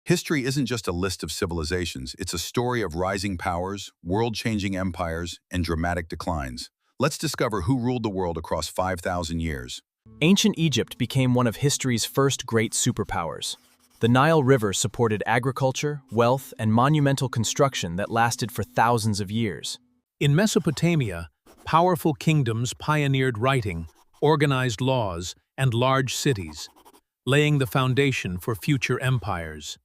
History isn't just a list of civilizations, it's a story of rising powers, world-changing empires, and dramatic declines. Let's discover who ruled the world across 5,000 years. Ancient Egypt became one of history's first great superpowers. The Nile River supported agriculture, wealth, and monumental construction that lasted for thousands of years. In Mesopotamia, powerful kingdoms pioneered writing, organized laws, and large cities, laying the foundation for future empires.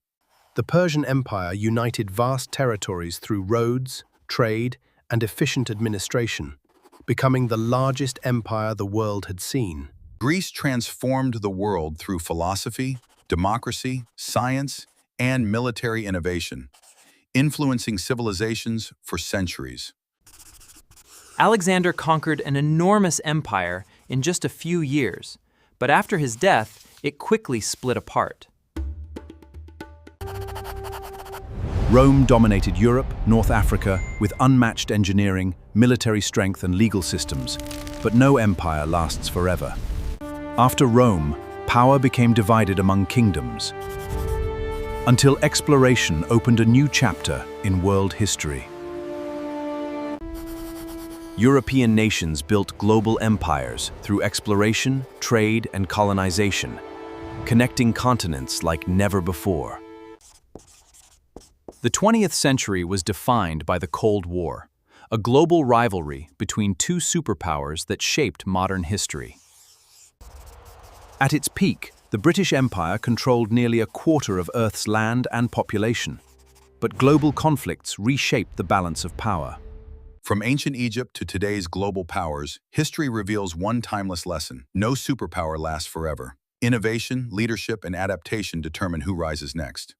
The Persian Empire united vast territories through roads, trade, and efficient administration, becoming the largest empire the world had seen. Greece transformed the world through philosophy, democracy, science, and military innovation, influencing civilizations for centuries. Alexander conquered an enormous empire in just a few years, but after his death, it quickly split apart. Rome dominated Europe, North Africa, with unmatched engineering, military strength, and legal systems, but no empire lasts forever. After Rome, power became divided among kingdoms, until exploration opened a new chapter in world history. European nations built global empires through exploration, trade, and colonization, connecting continents like never before. The 20th century was defined by the Cold War, a global rivalry between two superpowers that shaped modern history. At its peak, the British Empire controlled nearly a quarter of Earth's land and population, but global conflicts reshaped the balance of power. From ancient Egypt to today's global powers, history reveals one timeless lesson: no superpower lasts forever. Innovation, leadership, and adaptation determine who rises next.